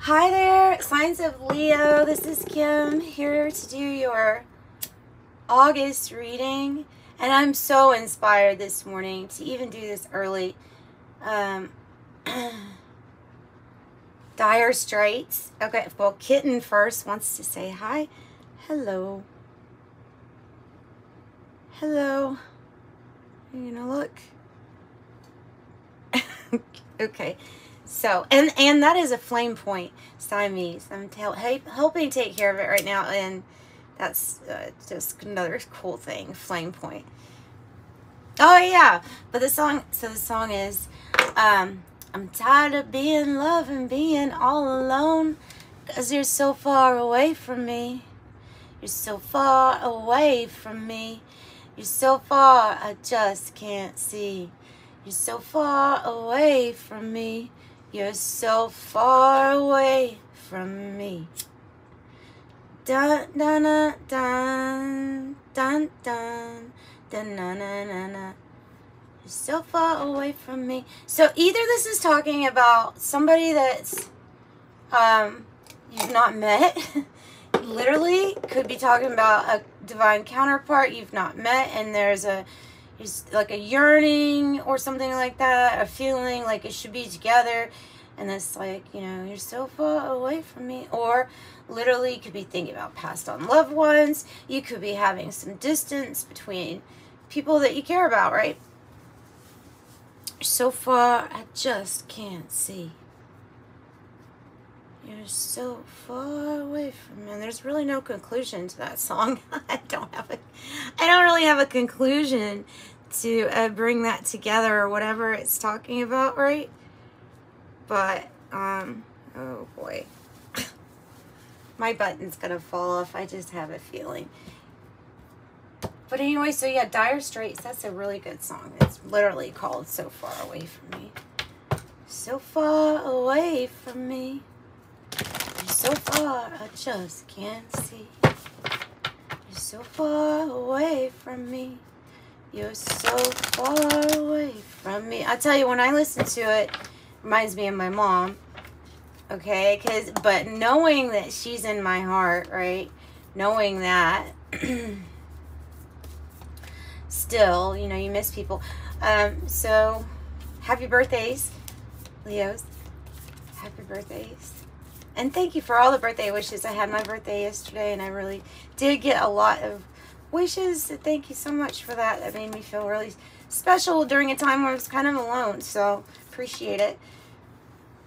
Hi there, signs of Leo. This is Kim here to do your August reading. And I'm so inspired this morning to even do this early. Dire Straits. Okay, well, Kitten first wants to say hi. Hello. Hello. You gonna look? Okay. So, and that is a flame point, Siamese. I'm helping take care of it right now, and that's just another cool thing, flame point. Oh yeah, but the song is, I'm tired of being loved and being all alone, 'cause you're so far away from me. You're so far away from me. You're so far, I just can't see. You're so far away from me. You're so far away from me. Dun dun dun dun dun dun dun dun dun dun. You're so far away from me. So either this is talking about somebody that's you've not met. Literally could be talking about a divine counterpart you've not met, and there's like a yearning or something like that, a feeling like it should be together, and it's like, you know, you're so far away from me. Or literally you could be thinking about passed on loved ones. You could be having some distance between people that you care about, right? You're so far, I just can't see. You're so far away from me. And there's really no conclusion to that song. I don't really have a conclusion to bring that together or whatever it's talking about, right? But oh boy, my button's gonna fall off. I just have a feeling. But anyway, so yeah, Dire Straits. That's a really good song. It's literally called "So Far Away from Me." So far away from me. So far, I just can't see. You're so far away from me. You're so far away from me. I tell you, when I listen to it, it reminds me of my mom. Okay, but knowing that she's in my heart, right? Knowing that, still, you know, you miss people. So, happy birthdays, Leos. Happy birthdays. And thank you for all the birthday wishes. I had my birthday yesterday, and I really did get a lot of wishes. So thank you so much for that. That made me feel really special during a time where I was kind of alone. So appreciate it.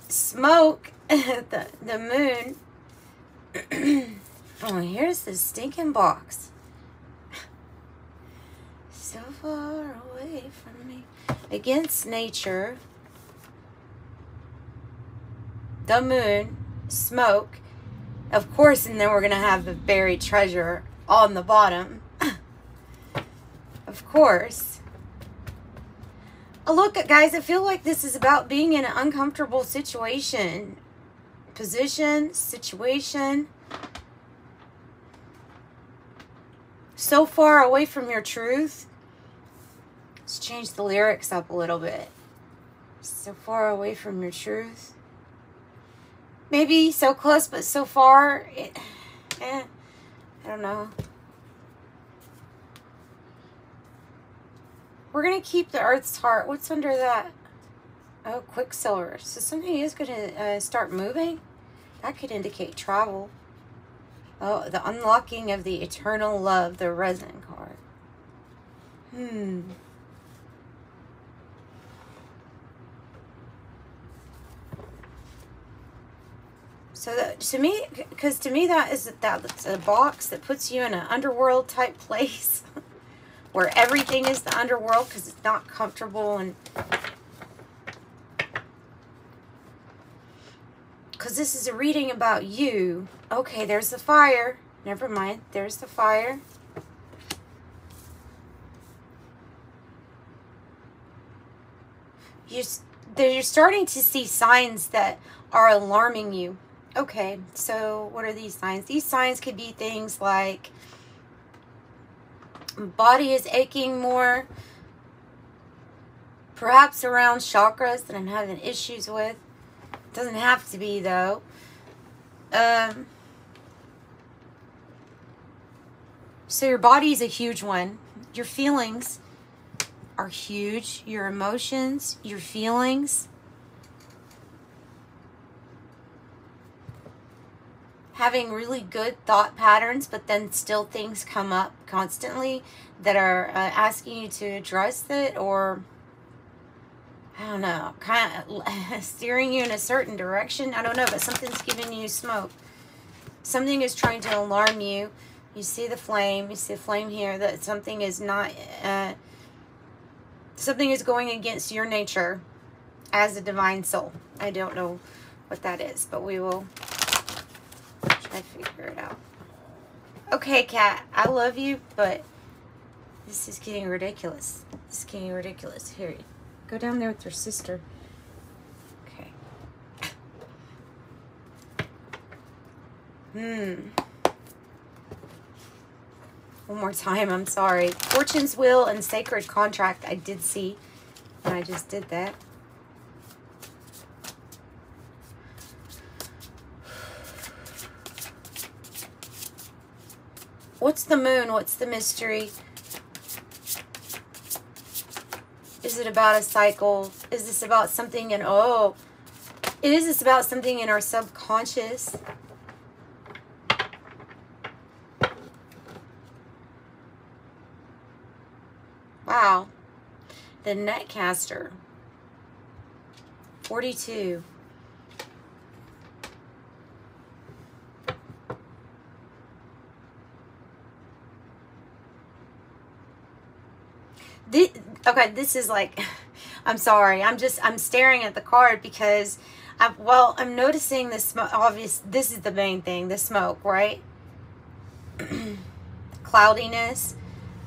Smoke, the moon. Oh, here's the stinking box. So far away from me. Against nature. The moon. Smoke, of course, and then we're gonna have the buried treasure on the bottom. Of course. Oh, look, guys, I feel like this is about being in an uncomfortable situation, situation. So far away from your truth. Let's change the lyrics up a little bit. So far away from your truth. Maybe so close, but so far, I don't know. We're going to keep the Earth's heart. What's under that? Oh, Quicksilver. So something is going to start moving. That could indicate travel. Oh, the unlocking of the eternal love, the resin card. So that, to me, because to me that's a box that puts you in an underworld type place where everything is the underworld because it's not comfortable, and because this is a reading about you. Okay, there's the fire. Never mind. There's the fire. You're starting to see signs that are alarming you. Okay, so what are these signs? These signs could be things like body is aching more, perhaps around chakras that I'm having issues with. Doesn't have to be, though. So your body is a huge one. Your feelings are huge. Your emotions, your feelings. Having really good thought patterns, but then still things come up constantly that are asking you to address it, or I don't know, kind of steering you in a certain direction. I don't know, but something's giving you smoke. Something is trying to alarm you. You see the flame. You see the flame here. That something is not, something is going against your nature as a divine soul. I don't know what that is, but we will try to figure it out. Okay, Kat, I love you, but this is getting ridiculous. This is getting ridiculous. Here, go down there with your sister. Okay. One more time, I'm sorry. Fortune's Wheel and Sacred Contract, I did see. And I just did that. What's the moon? What's the mystery? Is it about a cycle? Is this about something in, oh, is this about something in our subconscious? Wow. The Netcaster. 42. Okay, this is like, I'm sorry. I'm staring at the card because, I'm noticing the smoke. This is the main thing, the smoke, right? Cloudiness.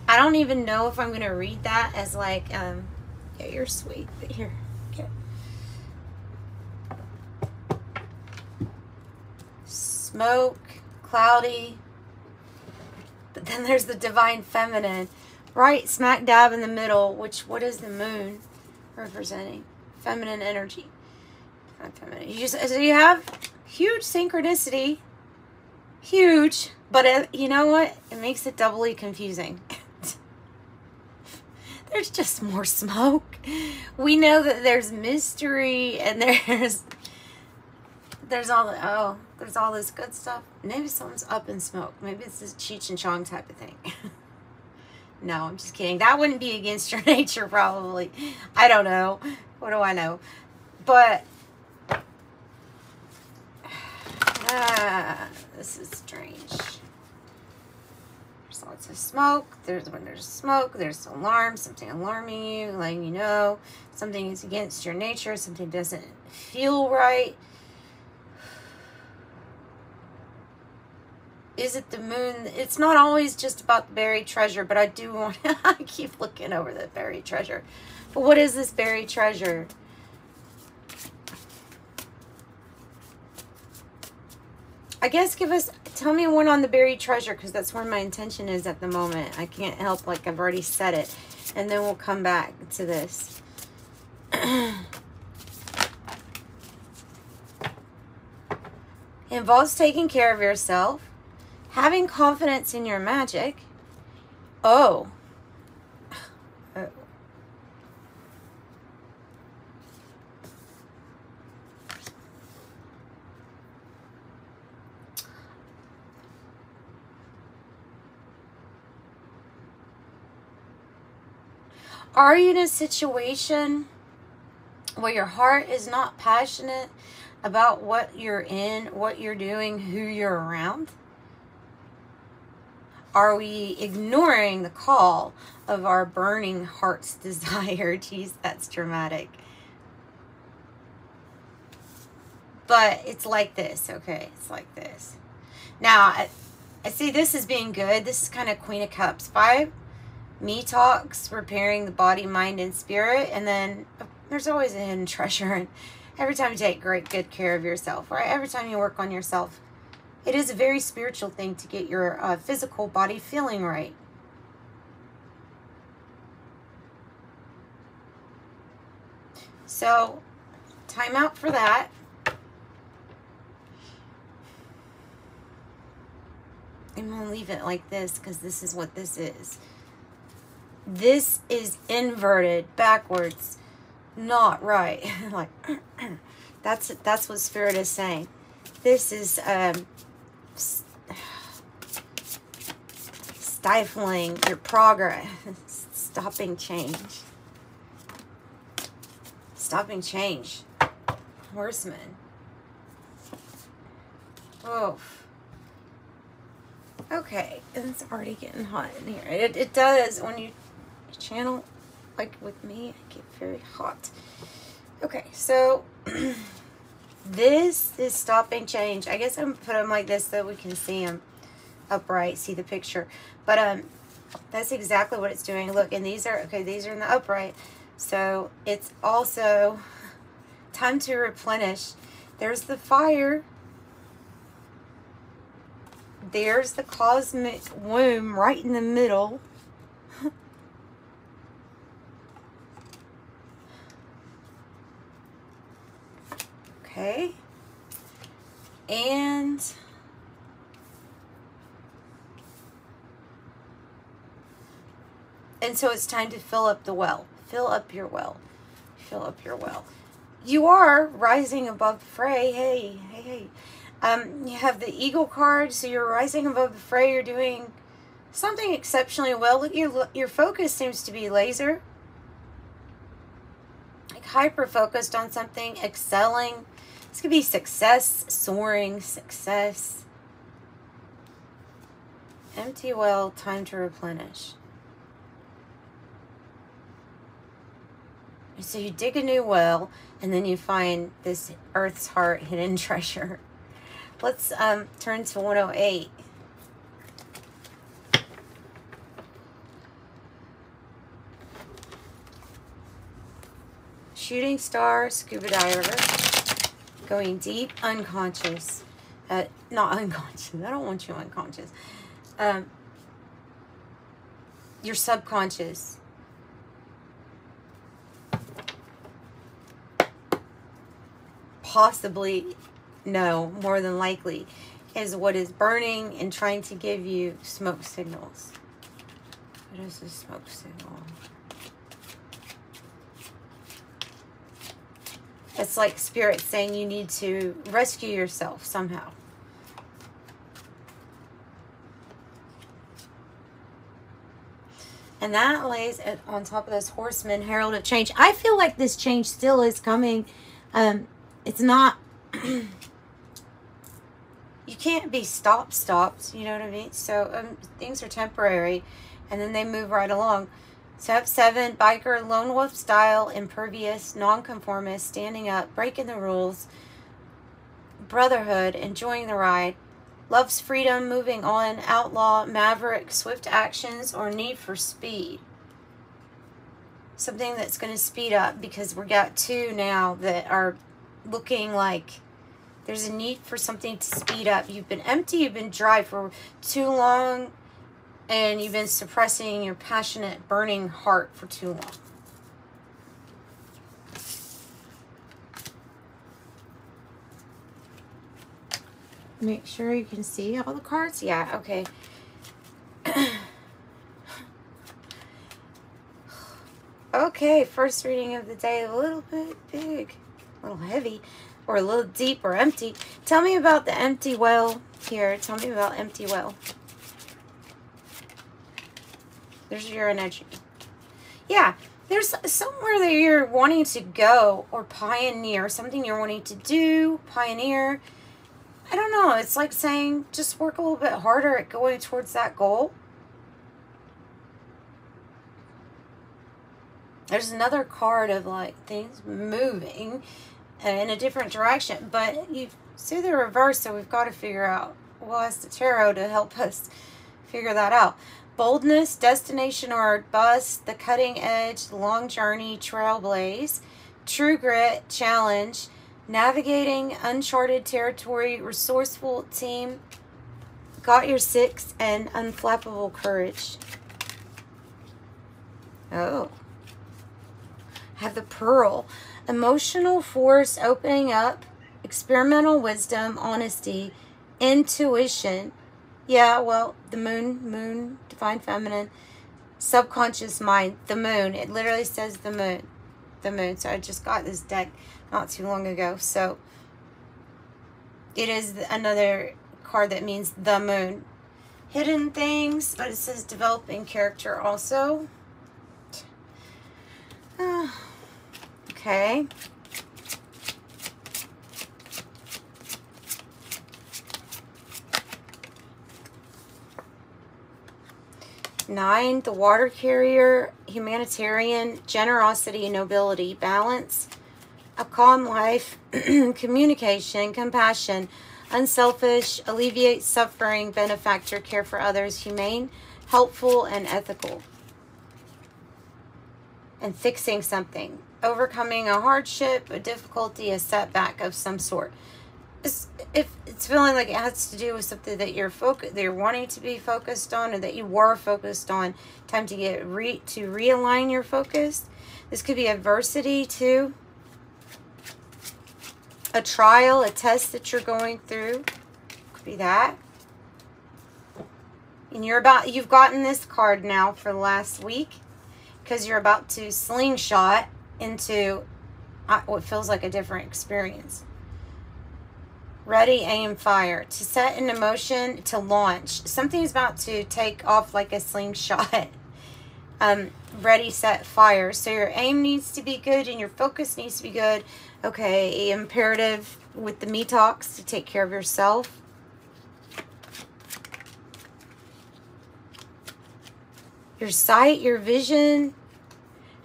I don't even know if I'm going to read that as like, yeah, you're sweet. But here, okay. Smoke, cloudy. But then there's the divine feminine. Right smack dab in the middle, what is the moon representing? Feminine energy. Feminine. So you have huge synchronicity. Huge. But you know what? It makes it doubly confusing. There's just more smoke. We know that there's mystery and there's all this good stuff. Maybe someone's up in smoke. Maybe it's this Cheech and Chong type of thing. No, I'm just kidding. That wouldn't be against your nature, probably. I don't know. What do I know? But this is strange. There's lots of smoke. When there's smoke, there's alarm, something alarming you, letting you know something is against your nature, something doesn't feel right. Is it the moon? It's not always just about the buried treasure, but I do want to, I keep looking over the buried treasure. But what is this buried treasure? I guess tell me one on the buried treasure, because that's where my intention is at the moment. I can't help, like I've already said it. And then we'll come back to this. It involves taking care of yourself. Having confidence in your magic. Oh. Are you in a situation where your heart is not passionate about what you're in, what you're doing, who you're around? Are we ignoring the call of our burning heart's desire? Geez, that's dramatic. But it's like this, okay? It's like this. Now, I see this as being good. This is kind of Queen of Cups vibe. Me talks, repairing the body, mind, and spirit. And then there's always a hidden treasure. And every time you take good care of yourself, right? Every time you work on yourself, it is a very spiritual thing to get your physical body feeling right. So, time out for that. I'm going to leave it like this because this is what this is. This is inverted, backwards, not right. Like, that's what Spirit is saying. This is stifling your progress, stopping change. Stopping change. Horseman. Oh. Okay, it's already getting hot in here. It does when you channel, like with me, I get very hot. Okay, so this is stopping change. I guess I'm gonna put them like this so we can see them upright, see the picture. But that's exactly what it's doing. Look, and these are, okay, these are in the upright. So it's also time to replenish. There's the fire. There's the cosmic womb right in the middle. Okay. And so it's time to fill up the well. Fill up your well. Fill up your well. You are rising above the fray. Hey, hey, hey. You have the Eagle card, so you're rising above the fray. You're doing something exceptionally well. Look, your focus seems to be laser. Like hyper-focused on something, excelling. This could be success, soaring, success. Empty well, time to replenish. So you dig a new well, and then you find this Earth's heart hidden treasure. Let's turn to 108. Shooting star, scuba diver, going deep, unconscious. Not unconscious. I don't want you unconscious. Your subconscious. Possibly, no, more than likely, is what is burning and trying to give you smoke signals. What is a smoke signal? It's like Spirit saying you need to rescue yourself somehow. And that lays on top of this Horseman, Herald of Change. I feel like this change still is coming. It's not... you can't be stopped, you know what I mean? So things are temporary, and then they move right along. Step 7, biker, lone wolf style, impervious, nonconformist, standing up, breaking the rules, brotherhood, enjoying the ride, loves freedom, moving on, outlaw, maverick, swift actions, or need for speed. Something that's going to speed up, because we got 2 now that are looking like there's a need for something to speed up. You've been empty, you've been dry for too long, and you've been suppressing your passionate, burning heart for too long. Make sure you can see all the cards. Yeah, okay. Okay, first reading of the day, a little bit big, a little heavy, or a little deep or empty. Tell me about the empty well here. Tell me about empty well. There's your energy. Yeah, there's somewhere that you're wanting to go or pioneer, something you're wanting to do, pioneer. I don't know. It's like saying just work a little bit harder at going towards that goal. There's another card of like things moving in a different direction, but you see the reverse, so we've got to figure out. We'll ask the tarot to help us figure that out. Boldness, destination or bust, the cutting edge, the long journey, trailblaze, true grit, challenge, navigating uncharted territory, resourceful team, got your 6, and unflappable courage. Oh. Have the pearl. Emotional force opening up, experimental wisdom, honesty, intuition, Yeah, well, the moon, divine feminine, subconscious mind, the moon. It literally says the moon. The moon. So I just got this deck not too long ago. So it is another card that means the moon. Hidden things, but it says developing character also. Okay. Nine, the water carrier, humanitarian, generosity, nobility, balance, a calm life, communication, compassion, unselfish, alleviate suffering, benefactor, care for others, humane, helpful, and ethical. And fixing something, overcoming a hardship, a difficulty, a setback of some sort. If it's feeling like it has to do with something that you're wanting to be focused on, or that you were focused on, time to get to realign your focus. This could be adversity too, a trial, a test that you're going through. Could be that. And you've gotten this card now for the last week because you're about to slingshot into what feels like a different experience. Ready, aim, fire. To set in motion, to launch. Something is about to take off like a slingshot. Ready, set, fire. So your aim needs to be good and your focus needs to be good. Okay, imperative with the me talks to take care of yourself. Your sight, your vision.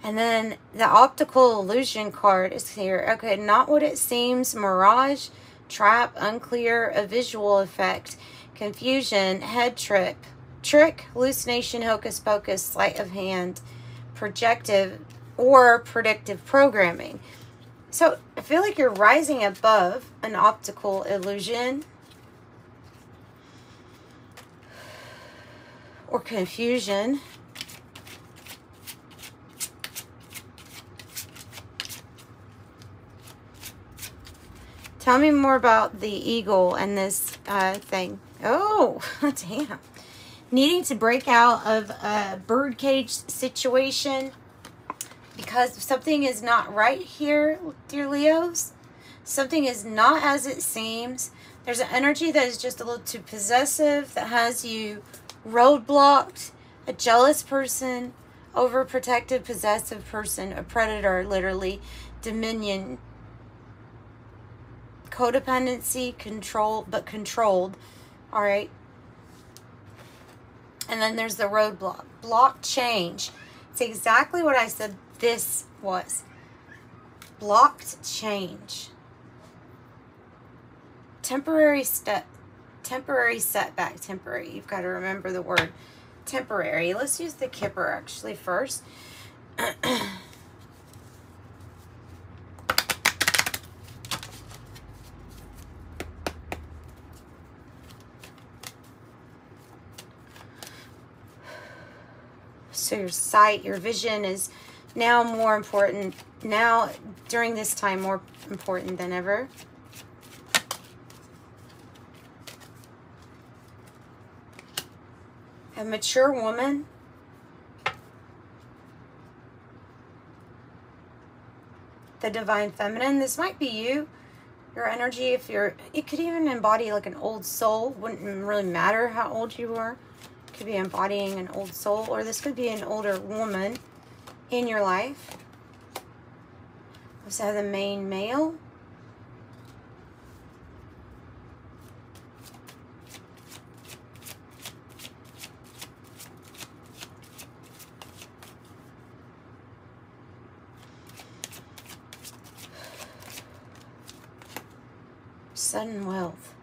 And then the optical illusion card is here. Okay, not what it seems, mirage, trap, unclear, a visual effect, confusion, head trip, trick, hallucination, hocus pocus, sleight of hand, projective or predictive programming. So I feel like you're rising above an optical illusion or confusion. Tell me more about the eagle and this thing. Oh, damn. Needing to break out of a birdcage situation because something is not right here, dear Leos. Something is not as it seems. There's an energy that is just a little too possessive, that has you roadblocked. A jealous person, overprotective, possessive person, a predator, literally, dominion, codependency, control, but controlled. All right. And then there's the roadblock. Block change. It's exactly what I said this was. Blocked change. Temporary setback. Temporary. You've got to remember the word temporary. Let's use the Kipper actually first. So your sight, your vision is now more important. Now, during this time, more important than ever. A mature woman. The divine feminine. This might be you. Your energy, if you're, it could even embody like an old soul. Wouldn't really matter how old you were. Could be embodying an old soul, or this could be an older woman in your life. Also have the main male. Sudden wealth.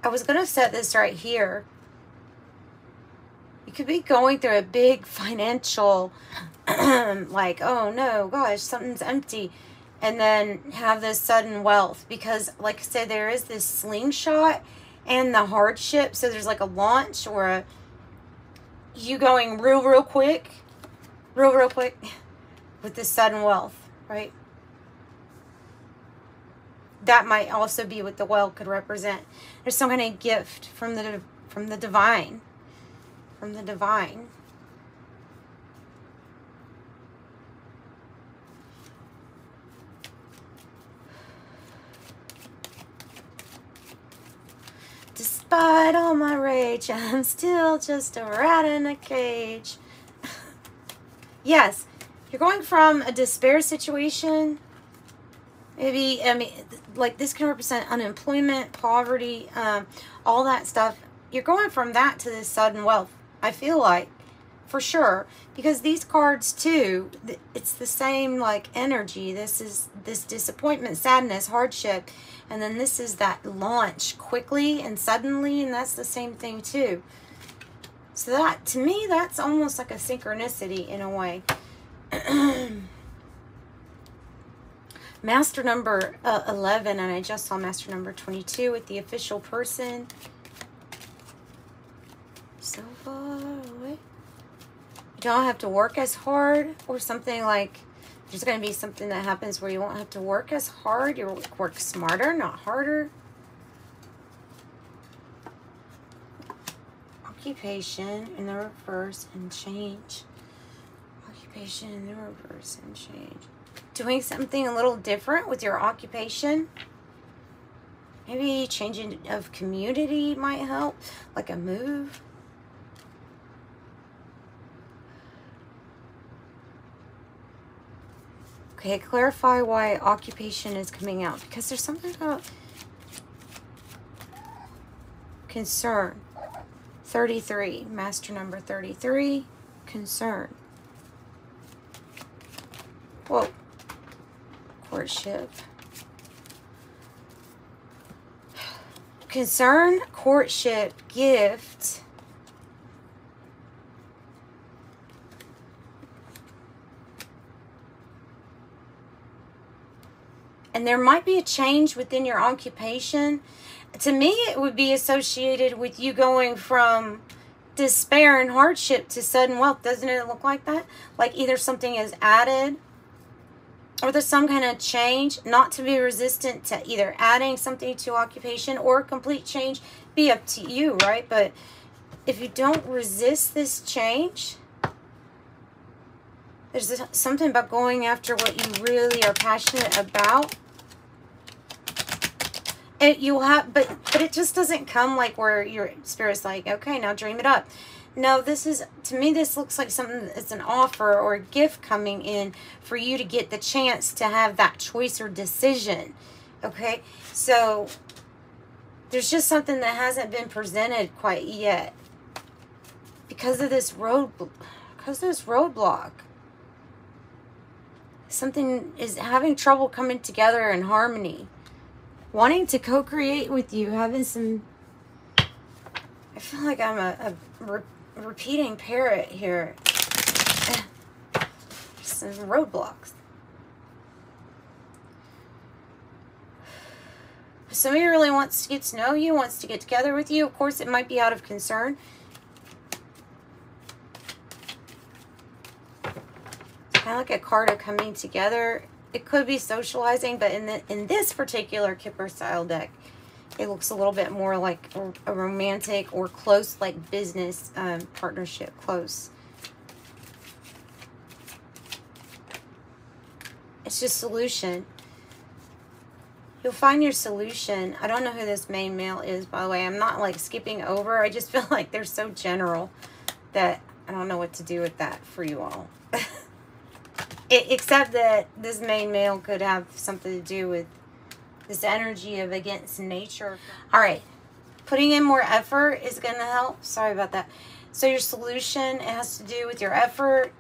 I was going to set this right here. You could be going through a big financial, like, oh no, gosh, something's empty. And then have this sudden wealth. Because, like I said, there is this slingshot and the hardship. So there's like a launch or a, you going real quick. Real quick with this sudden wealth, right? that might also be what the well could represent. There's some kind of gift from the divine. From the divine. Despite all my rage, I'm still just a rat in a cage. Yes, you're going from a despair situation. Maybe, I mean, like this can represent unemployment, poverty, all that stuff. You're going from that to this sudden wealth, I feel like, for sure. Because these cards, too, it's the same, like, energy. This is this disappointment, sadness, hardship. And then this is that launch quickly and suddenly, and that's the same thing, too. So that, to me, that's almost like a synchronicity in a way. Master number 11, and I just saw master number 22 with the official person. So far away. You don't have to work as hard, or something like, there's going to be something that happens where you won't have to work as hard. You'll work smarter, not harder. Occupation in the reverse and change. Occupation in the reverse and change. Doing something a little different with your occupation. Maybe changing of community might help, like a move. Okay, clarify why occupation is coming out, because there's something about concern. 33, master number 33, concern. Whoa. Courtship. Concern, courtship, gift. And there might be a change within your occupation. To me, it would be associated with you going from despair and hardship to sudden wealth. Doesn't it look like that? Like either something is added or there's some kind of change, not to be resistant to either adding something to occupation or a complete change. Be up to you, right? But if you don't resist this change, there's something about going after what you really are passionate about. You'll have, but it just doesn't come like where your spirit's like, okay, now dream it up. No, this is, to me, this looks like something that's an offer or a gift coming in for you to get the chance to have that choice or decision. Okay, so there's just something that hasn't been presented quite yet because of this roadblock. Something is having trouble coming together in harmony. Wanting to co-create with you, having some... I feel like I'm a repeating parrot here. Some roadblocks. Somebody really wants to get to know you, wants to get together with you. Of course, it might be out of concern. Kind of like a card of coming together. It could be socializing, but in this particular Kipper style deck, it looks a little bit more like a romantic or close, like business partnership, close. It's just solution. You'll find your solution. I don't know who this main male is, by the way. I'm not like skipping over. I just feel like they're so general that I don't know what to do with that for you all. Except that this main male could have something to do with this energy of against nature. All right. Putting in more effort is going to help. Sorry about that. So your solution, it has to do with your effort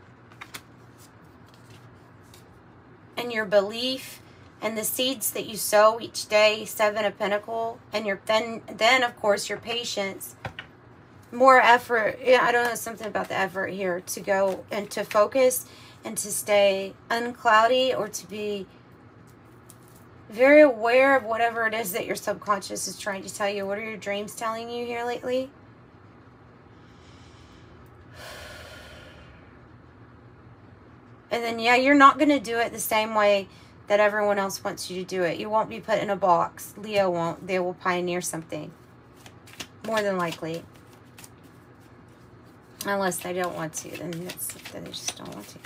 and your belief and the seeds that you sow each day, 7 of Pentacles, and your then of course your patience. More effort. Yeah, I don't know, something about the effort here to go and to focus and to stay uncloudy, or to be very aware of whatever it is that your subconscious is trying to tell you. What are your dreams telling you here lately? And then, yeah, you're not going to do it the same way that everyone else wants you to do it. You won't be put in a box. Leo won't. They will pioneer something. More than likely. Unless they don't want to. Then they just don't want to.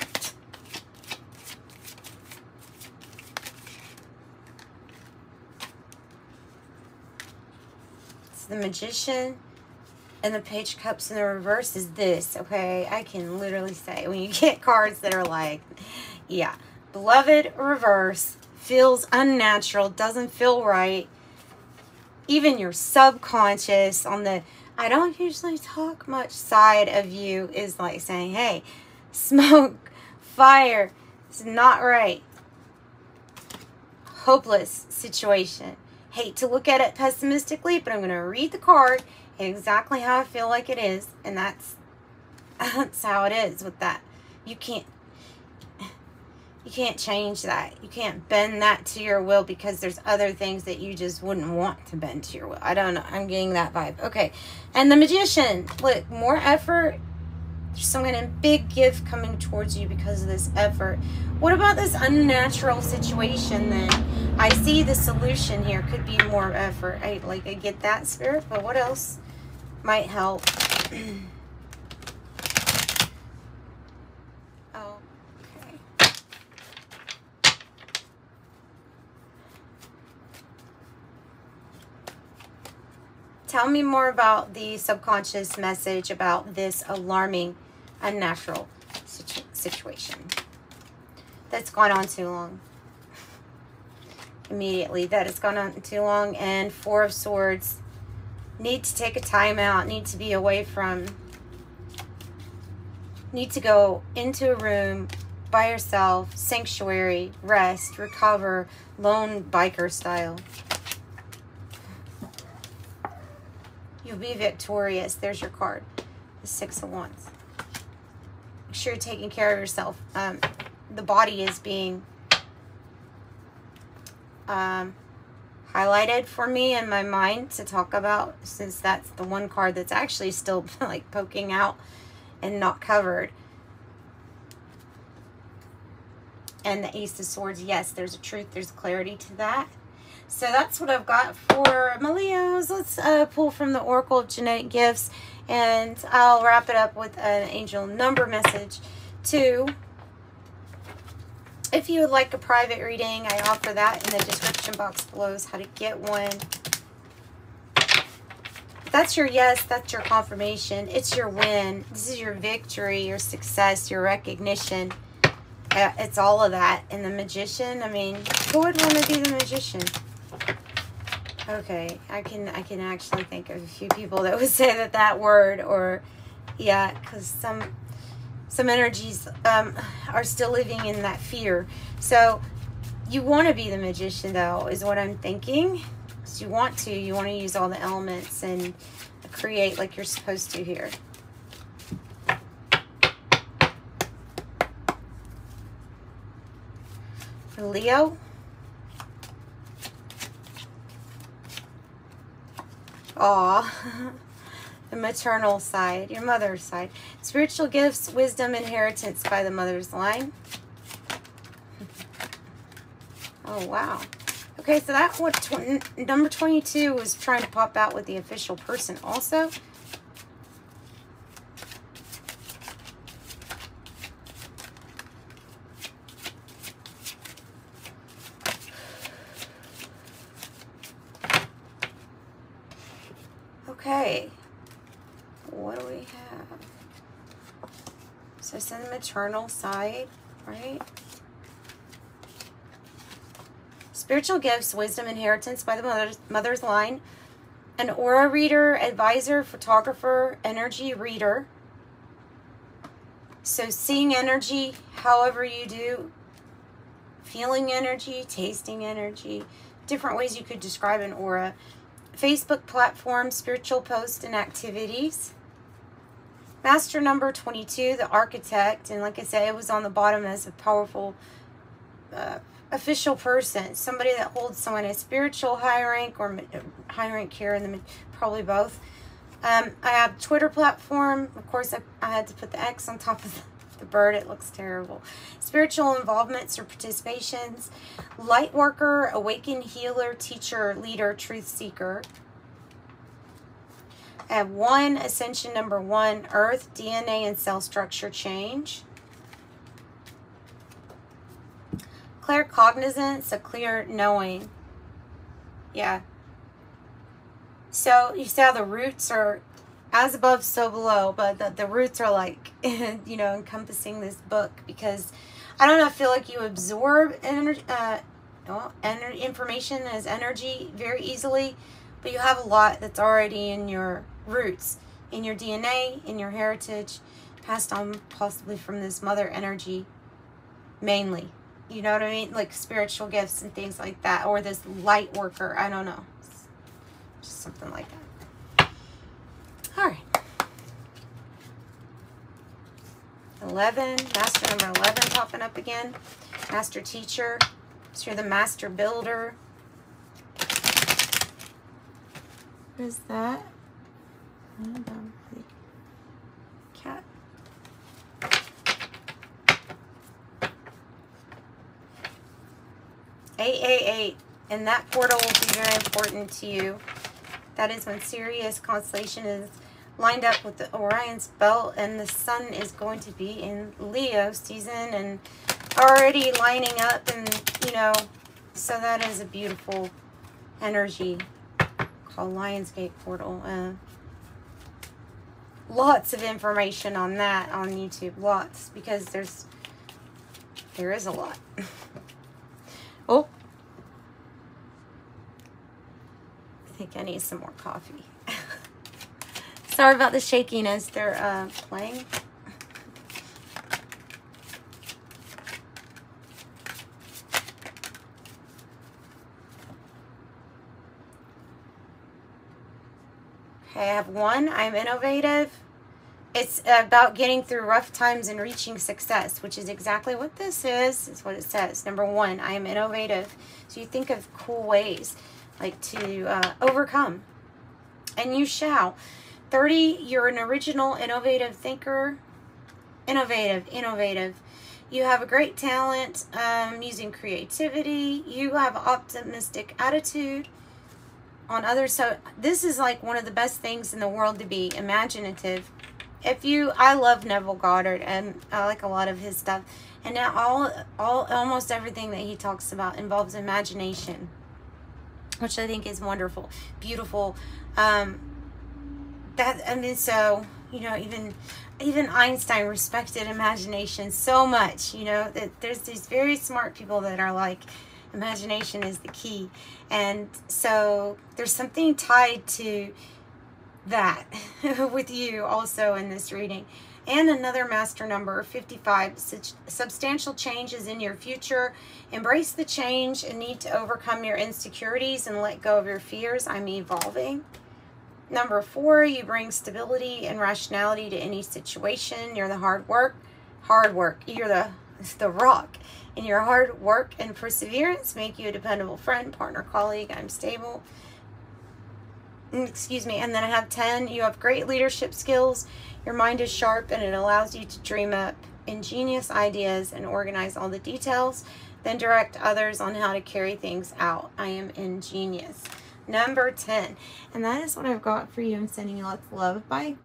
So the Magician and the Page of Cups in the reverse is this, okay? I can literally say, when you get cards that are like, yeah, Beloved reverse, feels unnatural, doesn't feel right. Even your subconscious on the I don't usually talk much side of you is like saying, hey, smoke, fire, it's not right. Hopeless situation. Hate to look at it pessimistically, but I'm going to read the card exactly how I feel like it is. And that's how it is with that. You can't change that. You can't bend that to your will because there's other things that you just wouldn't want to bend to your will. I don't know. I'm getting that vibe. Okay. And the Magician. Look, more effort. There's some kind of big gift coming towards you because of this effort. What about this unnatural situation then? I see the solution here. Could be more effort. I get that, Spirit, but what else might help? Oh, okay. Tell me more about the subconscious message about this alarming, unnatural situation that's gone on too long. Immediately, that has gone on too long. And Four of Swords. Need to take a time out. Need to be away from. Need to go into a room by yourself. Sanctuary. Rest. Recover. Lone biker style. You'll be victorious. There's your card. The Six of Wands. Make sure you're taking care of yourself. The body is being highlighted for me in my mind to talk about, since that's the one card that's actually still like poking out and not covered. And the Ace of Swords, yes, there's a truth, there's clarity to that. So that's what I've got for my Leos. Let's pull from the Oracle of Genetic Gifts, and I'll wrap it up with an angel number message too. If you would like a private reading, I offer that in the description box below is how to get one. That's your yes, that's your confirmation. It's your win. This is your victory, your success, your recognition. It's all of that. And the Magician, I mean, who would want to be the Magician? Okay, I can actually think of a few people that would say that word, or yeah, because some energies are still living in that fear. So you want to be the Magician, though, is what I'm thinking. So you want to use all the elements and create like you're supposed to here. For Leo, aw. The maternal side, your mother's side. Spiritual gifts, wisdom, inheritance by the mother's line. Oh, wow. Okay, so that what number 22 was trying to pop out with the official person also. Okay. What do we have? So it's in the maternal side, right? Spiritual gifts, wisdom, inheritance by the mother's line. An aura reader, advisor, photographer, energy reader. So seeing energy, however you do. Feeling energy, tasting energy. Different ways you could describe an aura. Facebook platform, spiritual posts and activities. Master number 22, the architect. And like I said, it was on the bottom as a powerful official person. Somebody that holds someone as spiritual high rank or high rank here, and probably both. I have Twitter platform. Of course, I had to put the X on top of The bird, it looks terrible. Spiritual involvements or participations. Light worker, awakened healer, teacher, leader, truth seeker. I have 1, ascension number 1, earth, DNA, and cell structure change. Clear cognizance, a clear knowing. Yeah. So you see how the roots are as above, so below, but the roots are like, you know, encompassing this book, because I don't know, I feel like you absorb energy, information as energy very easily, but you have a lot that's already in your roots, in your DNA, in your heritage, passed on possibly from this mother energy, mainly. You know what I mean? Like spiritual gifts and things like that, or this light worker. I don't know. Just something like that. All right. 11, master number 11 popping up again. Master teacher. So you're the master builder. What is that? Cat. 888. And that portal will be very important to you. That is when Sirius constellation is lined up with the Orion's belt, and the sun is going to be in Leo season and already lining up, and you know, so that is a beautiful energy called Lionsgate portal. Lots of information on that on YouTube, lots, because there is a lot. Oh, I think I need some more coffee. Sorry about the shaking as they're playing. Okay, I have 1. I'm innovative. It's about getting through rough times and reaching success, which is exactly what this is. It's what it says. Number 1, I am innovative. So you think of cool ways like to overcome, and you shall. 30, you're an original, innovative thinker. Innovative. You have a great talent using creativity. You have optimistic attitude on others. So this is like one of the best things in the world, to be imaginative. I love Neville Goddard, and I like a lot of his stuff. And now almost everything that he talks about involves imagination, which I think is wonderful, beautiful. So, you know, even Einstein respected imagination so much, you know, that there's these very smart people that are like, imagination is the key. And so there's something tied to that with you also in this reading. And another master number, 55, substantial changes in your future. Embrace the change and need to overcome your insecurities and let go of your fears. I'm evolving. Number 4, you bring stability and rationality to any situation. You're the hard work. You're the rock. And your hard work and perseverance make you a dependable friend, partner, colleague. I'm stable. Excuse me. And then I have 10, you have great leadership skills. Your mind is sharp and it allows you to dream up ingenious ideas and organize all the details, then direct others on how to carry things out. I am ingenious. Number 10. And that is what I've got for you. I'm sending you lots of love. Bye.